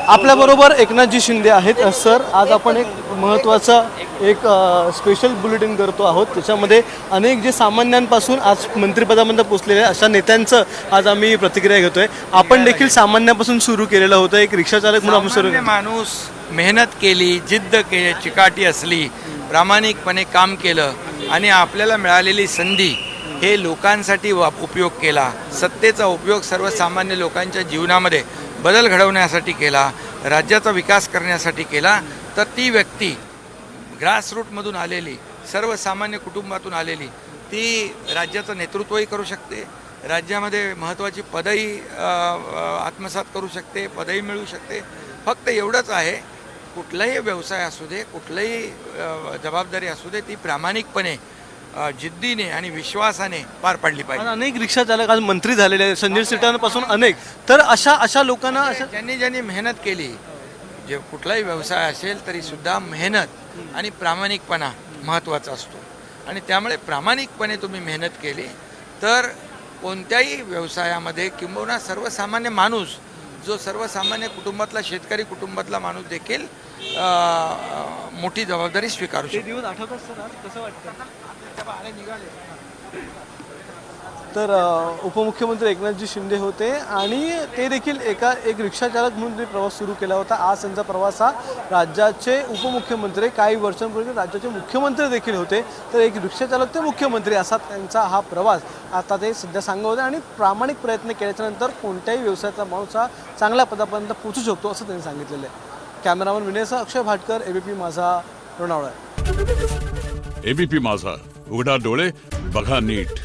आपल्याबरोबर एकनाथजी शिंदे आहेत. सर, आज आपण एक महत्त्वाचा स्पेशल बुलेटिन करतो आहोत. त्याच्यामध्ये अनेक जे सामान्यांपासून आज मंत्रिपदापर्यंत पोहोचलेले अशा नेत्यांचं आज आम्ही प्रतिक्रिया घेतोय. आपण देखील सामान्यापासून सुरू केलेलं होतं. एक रिक्षाचालक म्हणून आपण सुरू माणूस मेहनत केली, जिद्द केली, चिकाटी असली, प्रामाणिकपणे काम केलं आणि आपल्याला मिळालेली संधी हे लोकांसाठी उपयोग केला. सत्तेचा उपयोग सर्वसामान्य लोकांच्या जीवनामध्ये बदल घडवण्यासाठी केला, राज्याचा विकास करण्यासाठी केला, तर ती व्यक्ती ग्रासरूटमधून आलेली, सर्वसामान्य कुटुंबातून आलेली, ती राज्याचं नेतृत्वही करू शकते, राज्यामध्ये महत्त्वाची पदही आत्मसात करू शकते, पदही मिळू शकते. फक्त एवढंच आहे, कुठलाही व्यवसाय असू दे, कुठलाही जबाबदारी असू दे, ती प्रामाणिकपणे जिद्दीने आणि विश्वासाने पार पाडली पाहिजे. अनेक रिक्षाचालक आज मंत्री झालेले आहेत, संजय सिटांपासून अनेक. तर अशा लोकांना ज्यांनी मेहनत केली, जे कुठलाही व्यवसाय असेल तरी सुद्धा मेहनत आणि प्रामाणिकपणा महत्त्वाचा असतो. आणि त्यामुळे प्रामाणिकपणे तुम्ही मेहनत केली तर कोणत्याही व्यवसायामध्ये किंबहुना सर्वसामान्य माणूस, जो सर्वसामान्य कुटुंबातला, शेतकरी कुटुंबातला माणूस देखील मोठी जबाबदारी स्वीकारू शकतो. दिवस आठवतात सर, आज कसं वाटतं? तर उपमुख्यमंत्री एकनाथजी शिंदे होते आणि ते देखील एक रिक्षाचालक म्हणून ते प्रवास सुरू केला होता. आज त्यांचा प्रवास हा राज्याचे उपमुख्यमंत्री, काही वर्षांपूर्वी राज्याचे मुख्यमंत्री देखील होते. तर एक रिक्षाचालक ते मुख्यमंत्री असा त्यांचा हा प्रवास आता ते सध्या सांगत होते. आणि प्रामाणिक प्रयत्न केल्याच्यानंतर कोणत्याही व्यवसायाचा माणूस हा चांगल्या पदापर्यंत पोहोचू शकतो असं त्यांनी सांगितलेलं आहे. कॅमेरामन विनयसह अक्षय भाटकर, एबीपी माझा, लोणावळा. एबीपी माझा, उघडा डोळे बघा नीट.